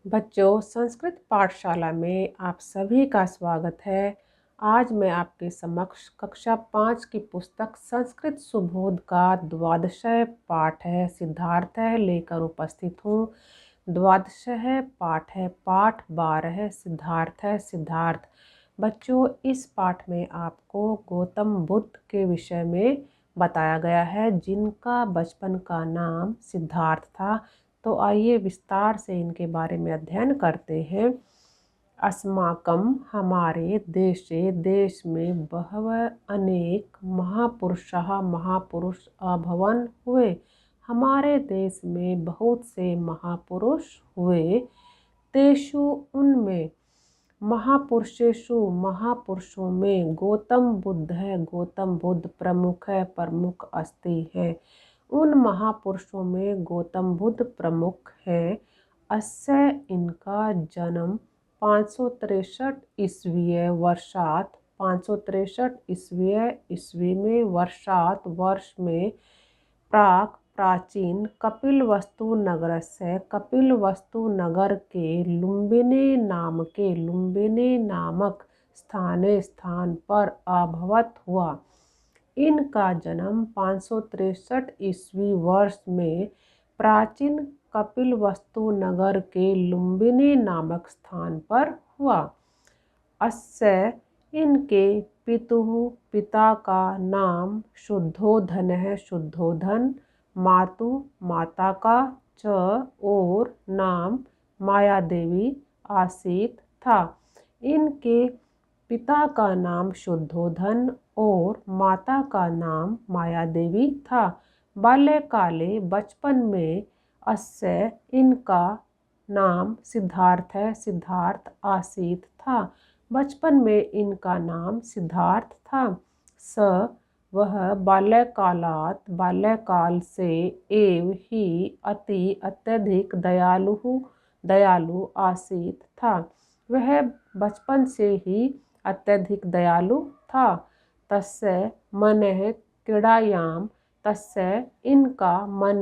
बच्चों, संस्कृत पाठशाला में आप सभी का स्वागत है। आज मैं आपके समक्ष कक्षा 5 की पुस्तक संस्कृत सुबोध का द्वादशः पाठ है सिद्धार्थ लेकर उपस्थित हूँ। द्वादशः पाठ है, पाठ 12 सिद्धार्थ। बच्चों, इस पाठ में आपको गौतम बुद्ध के विषय में बताया गया है, जिनका बचपन का नाम सिद्धार्थ था। तो आइए विस्तार से इनके बारे में अध्ययन करते हैं। अस्माकं हमारे देशे देश में बहवः अनेक महापुरुष अभवन हुए। हमारे देश में बहुत से महापुरुष हुए। तेषु उनमें महापुरुषों में गौतम बुद्ध प्रमुख अस्ति है। उन महापुरुषों में गौतम बुद्ध प्रमुख हैं। अस्य इनका जन्म 563 ईस्वीय वर्षात 563 ईस्वी में वर्षात वर्ष में प्राचीन कपिलवस्तु नगर के लुम्बिनी नामक स्थान पर अभवत हुआ। इनका जन्म 563 ईस्वी वर्ष में प्राचीन कपिलवस्तु नगर के लुम्बिनी नामक स्थान पर हुआ। अस्य इनके पिता का नाम शुद्धोधन, माता का च और नाम मायादेवी आसीत था। इनके पिता का नाम शुद्धोधन और माता का नाम मायादेवी था। बाल्यकाले बचपन में अस्य इनका नाम सिद्धार्थ आसीत था। बचपन में इनका नाम सिद्धार्थ था। वह बाल्यकाल से एव ही अत्यधिक दयालु आसीत था। वह बचपन से ही अत्यधिक दयालु था। तस्य इनका मन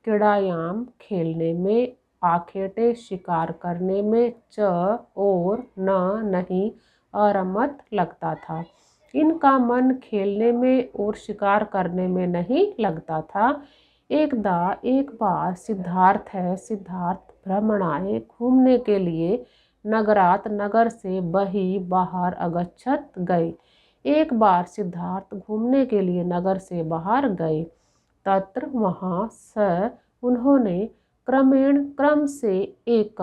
क्रीड़ायाम खेलने में, आखेटे शिकार करने में, और नहीं अरमत लगता था। इनका मन खेलने में और शिकार करने में नहीं लगता था। एक बार सिद्धार्थ भ्रमणाय घूमने के लिए नगर से बाहर अगच्छत गए। एक बार सिद्धार्थ घूमने के लिए नगर से बाहर गए। तत्र वहाँ उन्होंने क्रम से एक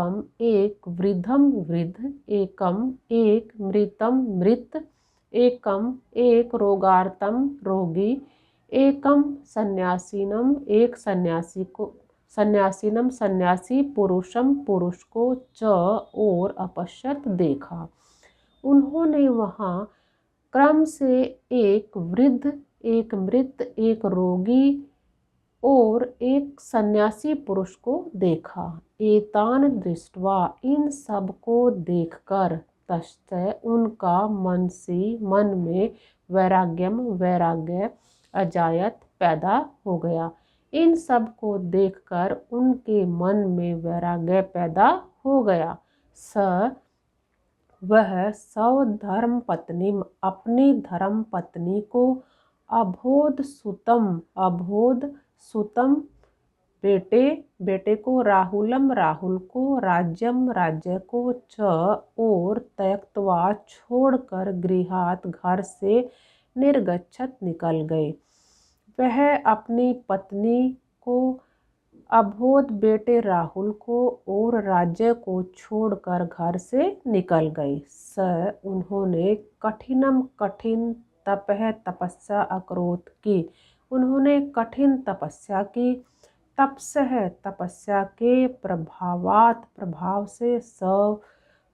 वृद्धम वृद्ध, एक मृतम मृत, एक रोगार्तम रोगी, एकम सन्यासीनम एक सन्यासी पुरुष को और अपश्यत देखा। उन्होंने वहाँ क्रम से एक वृद्ध, एक मृत, एक रोगी और एक सन्यासी पुरुष को देखा। एतान दृष्ट्वा इन सब को देखकर तस्य उनका मन में वैराग्य अजायत पैदा हो गया। इन सब को देखकर उनके मन में वैराग्य पैदा हो गया। वह धर्मपत्नी अपनी धर्म पत्नी को अबोध सुतम बेटे को राहुल को राज्य को और त्यक्त्वा छोड़कर गृहात घर से निर्गच्छत निकल गए। वह अपनी पत्नी को, अबोध बेटे राहुल को और राज्य को छोड़कर घर से निकल गए। उन्होंने कठिन तपस्या अकरोत की। उन्होंने कठिन तपस्या की। तपस्या के प्रभाव से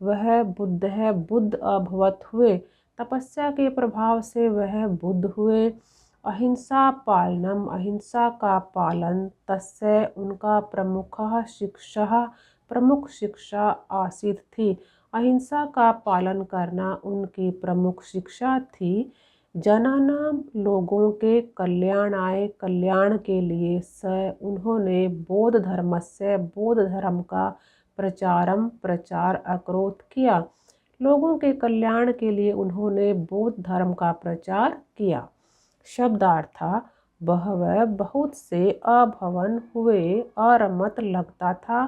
वह बुद्ध अभवत हुए। तपस्या के प्रभाव से वह बुद्ध हुए। अहिंसा का पालन तस्य उनका प्रमुख शिक्षा आसीत थी। अहिंसा का पालन करना उनकी प्रमुख शिक्षा थी। जनानाम लोगों के कल्याण के लिए उन्होंने बौद्ध धर्म का प्रचारम प्रचार अकरोत किया। लोगों के कल्याण के लिए उन्होंने बौद्ध धर्म का प्रचार किया। शब्दार्थ बहवः बहुत से अभवन हुए अरमत लगता था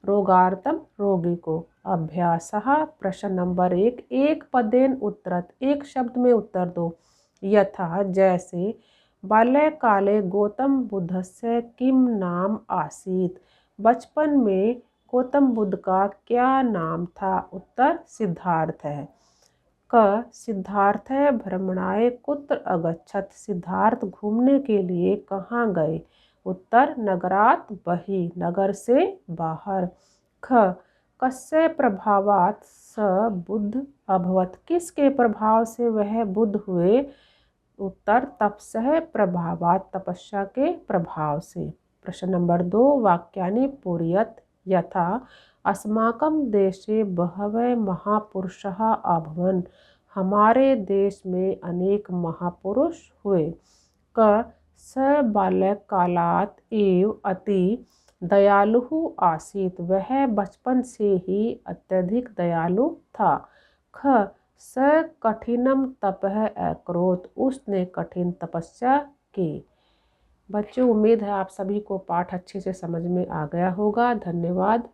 रोगार्थम रोगी को। अभ्यासः प्रश्न नंबर 1 एक पदेन उत्तरत एक शब्द में उत्तर दो। यथा जैसे बाल्यकाले गौतम बुद्धस्य किम नाम आसीत् बचपन में गौतम बुद्ध का क्या नाम था। उत्तर सिद्धार्थ है। क सिद्धार्थ भ्रमणाय कुत्र अगच्छत सिद्धार्थ घूमने के लिए कहाँ गए। उत्तर नगरात बहि नगर से बाहर। ख कस्य प्रभावात् स बुद्ध अभवत किसके प्रभाव से वह बुद्ध हुए। उत्तर तपसः प्रभावात् तपस्या के प्रभाव से। प्रश्न नंबर 2 वाक्यानि पूरयत। यथा अस्माकं देशे बहवः महापुरुषाः अभवन् हमारे देश में अनेक महापुरुष हुए। क स बाल्यकालात् एव अति दयालुः आसीत् वह बचपन से ही अत्यधिक दयालु था। ख स कठिनम तपः अकरोत् उसने कठिन तपस्या की। बच्चों उम्मीद है आप सभी को पाठ अच्छे से समझ में आ गया होगा। धन्यवाद।